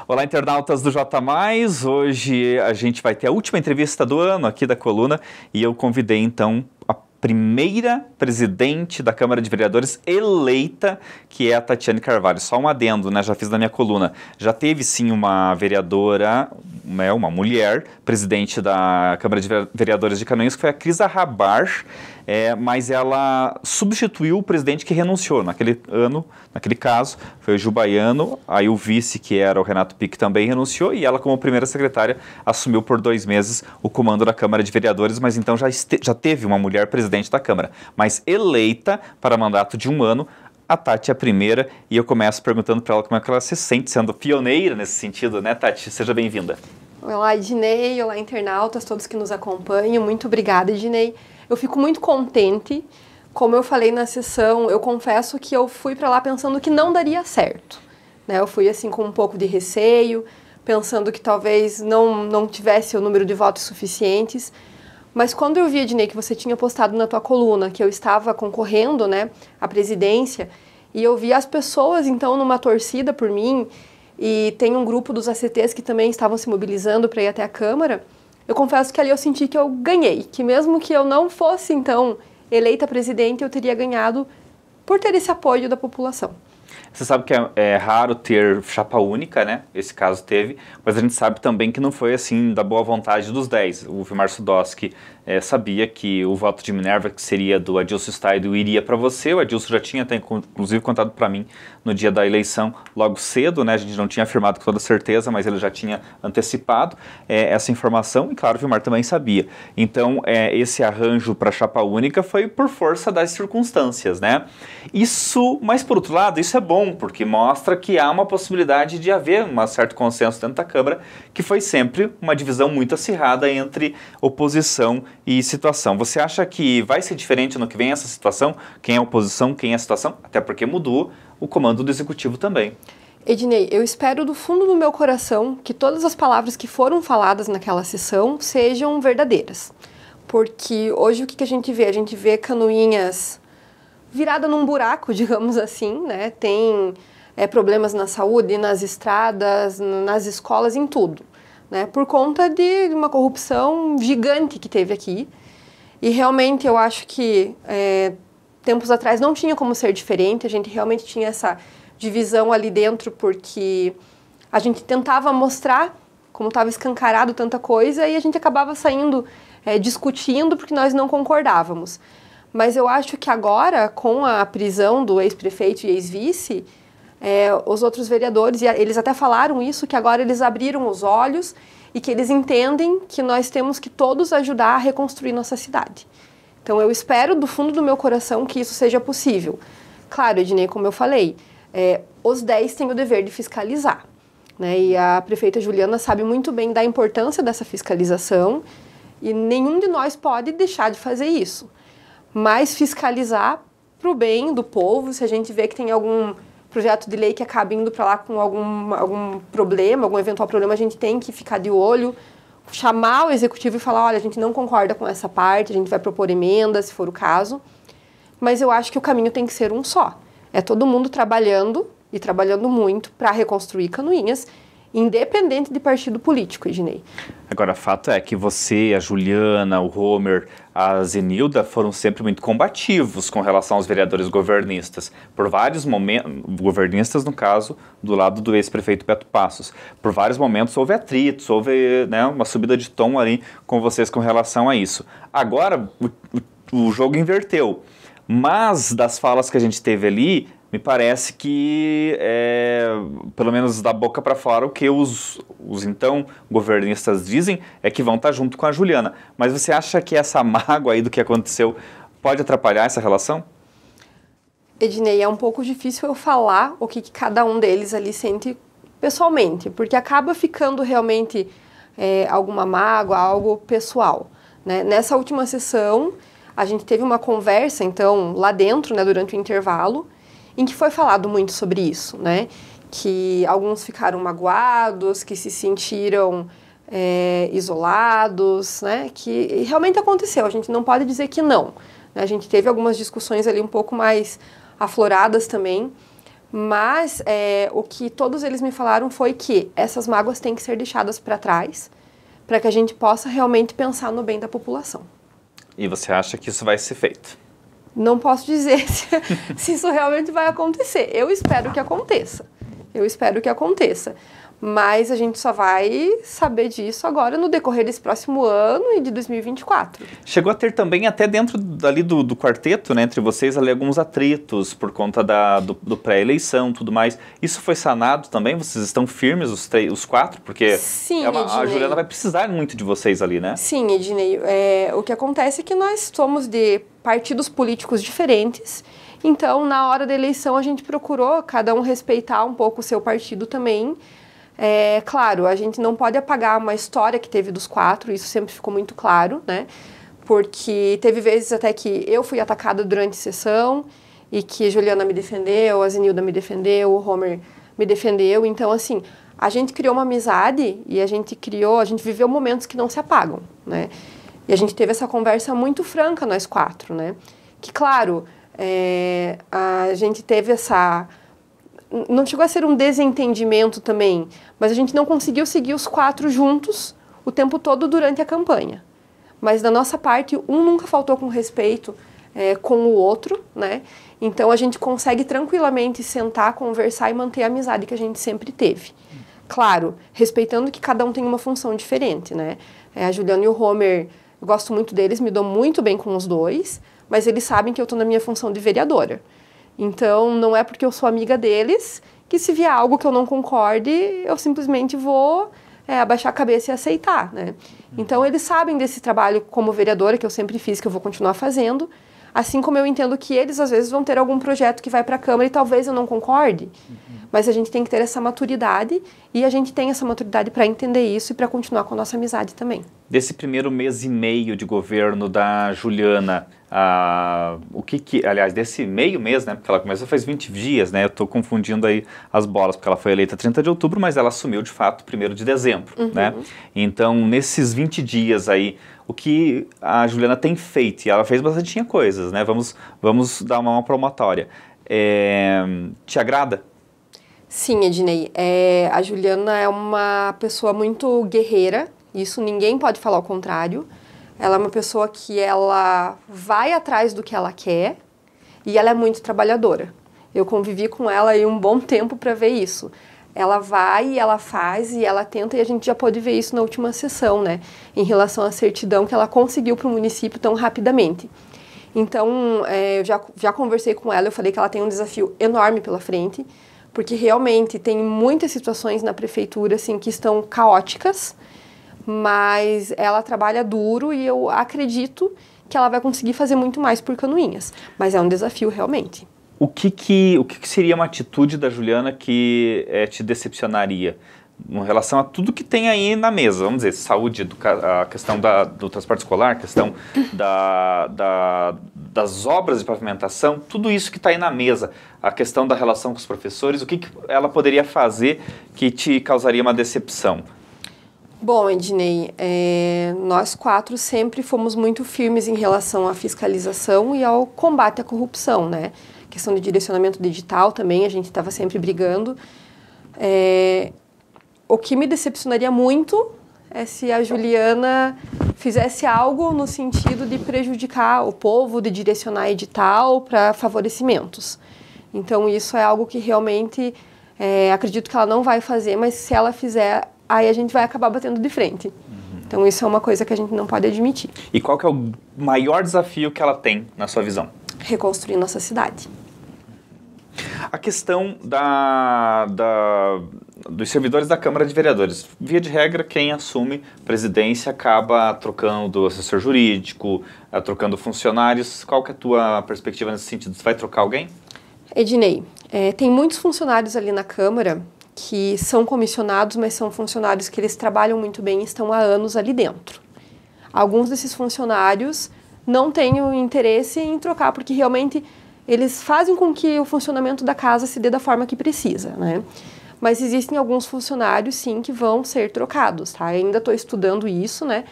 Olá, internautas do J+, hoje a gente vai ter a última entrevista do ano aqui da coluna e eu convidei então a primeira presidente da Câmara de Vereadores eleita, que é a Tatiane Carvalho. Só um adendo, né? Já fiz na minha coluna. Já teve sim uma vereadora, né, uma mulher, presidente da Câmara de Vereadores de Canoinhas, que foi a Crisa Rabar, mas ela substituiu o presidente que renunciou naquele ano, naquele caso, foi o Gil Baiano, aí o vice, que era o Renato Pique, também renunciou, e ela, como primeira secretária, assumiu por 2 meses o comando da Câmara de Vereadores, mas então já teve uma mulher presidente da Câmara, mas eleita para mandato de 1 ano. A Tati é a primeira, e eu começo perguntando para ela como é que ela se sente sendo pioneira nesse sentido, né, Tati? Seja bem-vinda. Olá, Ednei, olá, internautas, todos que nos acompanham, muito obrigada, Ednei. Eu fico muito contente, como eu falei na sessão, eu confesso que eu fui para lá pensando que não daria certo, né? Eu fui assim com um pouco de receio, pensando que talvez não tivesse o número de votos suficientes, mas quando eu vi, Ednei, que você tinha postado na tua coluna que eu estava concorrendo, né, à presidência, e eu vi as pessoas, então, numa torcida por mim, e tem um grupo dos ACTs que também estavam se mobilizando para ir até a Câmara, eu confesso que ali eu senti que eu ganhei, que mesmo que eu não fosse, então, eleita presidente, eu teria ganhado por ter esse apoio da população. Você sabe que é raro ter chapa única, né? Esse caso teve, mas a gente sabe também que não foi assim da boa vontade dos 10. O Vilmar Sudowski sabia que o voto de Minerva, que seria do Adilson Staido, iria para você. O Adilson já tinha até, inclusive, contado para mim no dia da eleição, logo cedo, né? A gente não tinha afirmado com toda certeza, mas ele já tinha antecipado essa informação e, claro, o Vilmar também sabia. Então, esse arranjo para chapa única foi por força das circunstâncias, né? Isso, mas por outro lado, isso é bom, porque mostra que há uma possibilidade de haver um certo consenso dentro da Câmara, que foi sempre uma divisão muito acirrada entre oposição e situação. Você acha que vai ser diferente no que vem essa situação? Quem é oposição, quem é a situação? Até porque mudou o comando do Executivo também. Ednei, eu espero do fundo do meu coração que todas as palavras que foram faladas naquela sessão sejam verdadeiras. Porque hoje o que a gente vê? A gente vê Canoinhas virada num buraco, digamos assim, né? Tem problemas na saúde, nas estradas, nas escolas, em tudo, né? Por conta de uma corrupção gigante que teve aqui. E realmente eu acho que tempos atrás não tinha como ser diferente, a gente realmente tinha essa divisão ali dentro porque a gente tentava mostrar como estava escancarado tanta coisa e a gente acabava saindo discutindo porque nós não concordávamos. Mas eu acho que agora, com a prisão do ex-prefeito e ex-vice, os outros vereadores, e eles até falaram isso, que agora eles abriram os olhos e que eles entendem que nós temos que todos ajudar a reconstruir nossa cidade. Então eu espero do fundo do meu coração que isso seja possível. Claro, Ednei, como eu falei, os 10 têm o dever de fiscalizar, né? E a prefeita Juliana sabe muito bem da importância dessa fiscalização e nenhum de nós pode deixar de fazer isso. Mas fiscalizar para o bem do povo, se a gente vê que tem algum projeto de lei que acaba indo para lá com algum problema, algum eventual problema, a gente tem que ficar de olho, chamar o executivo e falar, olha, a gente não concorda com essa parte, a gente vai propor emenda, se for o caso, mas eu acho que o caminho tem que ser um só. É todo mundo trabalhando, e trabalhando muito, para reconstruir Canoinhas, independente de partido político, Ednei. Agora, fato é que você, a Juliana, o Homer, a Zenilda foram sempre muito combativos com relação aos vereadores governistas. Por vários momentos, governistas no caso, do lado do ex-prefeito Beto Passos. Por vários momentos houve atritos, houve, né, uma subida de tom ali com vocês com relação a isso. Agora, o jogo inverteu. Mas das falas que a gente teve ali, me parece que, pelo menos da boca para fora, o que os então governistas dizem é que vão estar junto com a Juliana. Mas você acha que essa mágoa aí do que aconteceu pode atrapalhar essa relação? Ednei, é um pouco difícil eu falar o que cada um deles ali sente pessoalmente, porque acaba ficando realmente alguma mágoa, algo pessoal, né? Nessa última sessão, a gente teve uma conversa, então, lá dentro, né, durante o intervalo, em que foi falado muito sobre isso, né? Que alguns ficaram magoados, que se sentiram isolados, né? Que realmente aconteceu, a gente não pode dizer que não, né? A gente teve algumas discussões ali um pouco mais afloradas também, Mas o que todos eles me falaram foi que essas mágoas têm que ser deixadas para trás, para que a gente possa realmente pensar no bem da população. E você acha que isso vai ser feito? Não posso dizer se isso realmente vai acontecer. Eu espero que aconteça. Eu espero que aconteça. Mas a gente só vai saber disso agora no decorrer desse próximo ano e de 2024. Chegou a ter também, até dentro ali do quarteto, né, entre vocês, ali alguns atritos por conta do pré-eleição e tudo mais. Isso foi sanado também? Vocês estão firmes, os quatro? Porque sim, a Juliana vai precisar muito de vocês ali, né? Sim, Ednei. O que acontece é que nós somos de partidos políticos diferentes. Então, na hora da eleição, a gente procurou cada um respeitar um pouco o seu partido também. Claro, a gente não pode apagar uma história que teve dos quatro, isso sempre ficou muito claro, né? Porque teve vezes até que eu fui atacada durante a sessão e que a Juliana me defendeu, a Zenilda me defendeu, o Homer me defendeu. Então, assim, a gente criou uma amizade e a gente viveu momentos que não se apagam, né? E a gente teve essa conversa muito franca, nós quatro, né? Que, claro, a gente teve essa... Não chegou a ser um desentendimento também, mas a gente não conseguiu seguir os quatro juntos o tempo todo durante a campanha. Mas da nossa parte, um nunca faltou com respeito com o outro, né? Então a gente consegue tranquilamente sentar, conversar e manter a amizade que a gente sempre teve. Claro, respeitando que cada um tem uma função diferente, né? A Juliana e o Homer, eu gosto muito deles, me dou muito bem com os dois, mas eles sabem que eu estou na minha função de vereadora. Então, não é porque eu sou amiga deles que se vier algo que eu não concorde, eu simplesmente vou abaixar a cabeça e aceitar, né? Então, eles sabem desse trabalho como vereadora, que eu sempre fiz, que eu vou continuar fazendo, assim como eu entendo que eles, às vezes, vão ter algum projeto que vai para a Câmara e talvez eu não concorde, mas a gente tem que ter essa maturidade e a gente tem essa maturidade para entender isso e para continuar com a nossa amizade também. Desse primeiro mês e meio de governo da Juliana, aliás, desse meio mês, né, porque ela começou faz 20 dias, né, eu estou confundindo aí as bolas, porque ela foi eleita 30 de outubro, mas ela assumiu de fato 1º de dezembro, né, então nesses 20 dias aí, o que a Juliana tem feito, e ela fez bastante coisas, né, vamos dar uma palmatória, te agrada? Sim, Ednei, a Juliana é uma pessoa muito guerreira, isso ninguém pode falar o contrário. Ela é uma pessoa que ela vai atrás do que ela quer e ela é muito trabalhadora. Eu convivi com ela aí um bom tempo para ver isso. Ela vai, ela faz e ela tenta, e a gente já pôde ver isso na última sessão, né? Em relação à certidão que ela conseguiu para o município tão rapidamente. Então, eu já conversei com ela, eu falei que ela tem um desafio enorme pela frente, porque realmente tem muitas situações na prefeitura assim, que estão caóticas, mas ela trabalha duro e eu acredito que ela vai conseguir fazer muito mais por Canoinhas. Mas é um desafio realmente. O que seria uma atitude da Juliana que te decepcionaria em relação a tudo que tem aí na mesa? Vamos dizer, saúde, a questão do transporte escolar, a questão das obras de pavimentação, tudo isso que está aí na mesa, a questão da relação com os professores, o que ela poderia fazer que te causaria uma decepção? Bom, Ednei, nós quatro sempre fomos muito firmes em relação à fiscalização e ao combate à corrupção, né? Questão de direcionamento digital também, a gente estava sempre brigando. O que me decepcionaria muito é se a Juliana fizesse algo no sentido de prejudicar o povo, de direcionar edital para favorecimentos. Então, isso é algo que realmente acredito que ela não vai fazer, mas se ela fizer, aí a gente vai acabar batendo de frente. Então, isso é uma coisa que a gente não pode admitir. E qual que é o maior desafio que ela tem, na sua visão? Reconstruir nossa cidade. A questão dos servidores da Câmara de Vereadores. Via de regra, quem assume presidência acaba trocando assessor jurídico, trocando funcionários. Qual que é a tua perspectiva nesse sentido? Você vai trocar alguém? Ednei, tem muitos funcionários ali na Câmara que são comissionados, mas são funcionários que eles trabalham muito bem e estão há anos ali dentro. Alguns desses funcionários não têm o interesse em trocar, porque realmente eles fazem com que o funcionamento da casa se dê da forma que precisa, né? Mas existem alguns funcionários, sim, que vão ser trocados, tá? Eu ainda estou estudando isso, né?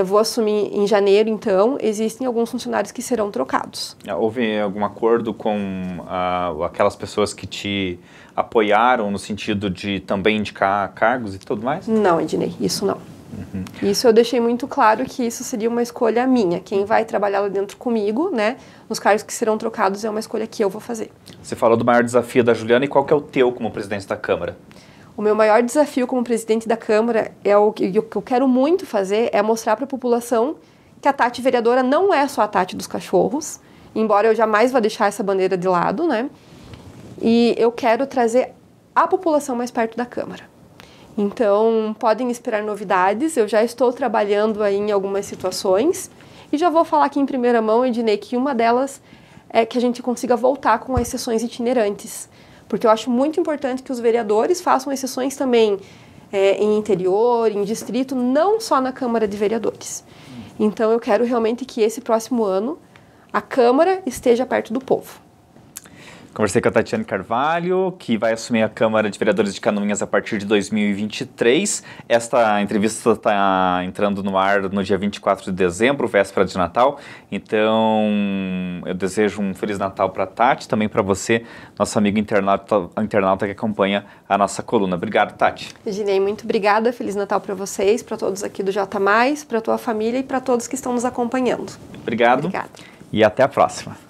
Vou assumir em janeiro, então, existem alguns funcionários que serão trocados. Houve algum acordo com aquelas pessoas que te apoiaram no sentido de também indicar cargos e tudo mais? Não, Ednei, isso não. Isso eu deixei muito claro que isso seria uma escolha minha. Quem vai trabalhar lá dentro comigo, né, nos cargos que serão trocados, é uma escolha que eu vou fazer. Você falou do maior desafio da Juliana e qual que é o teu como presidente da Câmara? O meu maior desafio como presidente da Câmara, o que eu quero muito fazer, é mostrar para a população que a Tati vereadora não é só a Tati dos cachorros, embora eu jamais vá deixar essa bandeira de lado, né? E eu quero trazer a população mais perto da Câmara. Então, podem esperar novidades, eu já estou trabalhando aí em algumas situações e já vou falar aqui em primeira mão, Ednei, que uma delas é que a gente consiga voltar com as sessões itinerantes. Porque eu acho muito importante que os vereadores façam as sessões também em interior, em distrito, não só na Câmara de Vereadores. Então, eu quero realmente que esse próximo ano a Câmara esteja perto do povo. Conversei com a Tatiane Carvalho, que vai assumir a Câmara de Vereadores de Canoinhas a partir de 2023. Esta entrevista está entrando no ar no dia 24 de dezembro, véspera de Natal. Então, eu desejo um Feliz Natal para a Tati, também para você, nosso amigo internauta que acompanha a nossa coluna. Obrigado, Tati. Ednei, muito obrigada. Feliz Natal para vocês, para todos aqui do J+, para a tua família e para todos que estão nos acompanhando. Obrigado. Obrigada. E até a próxima.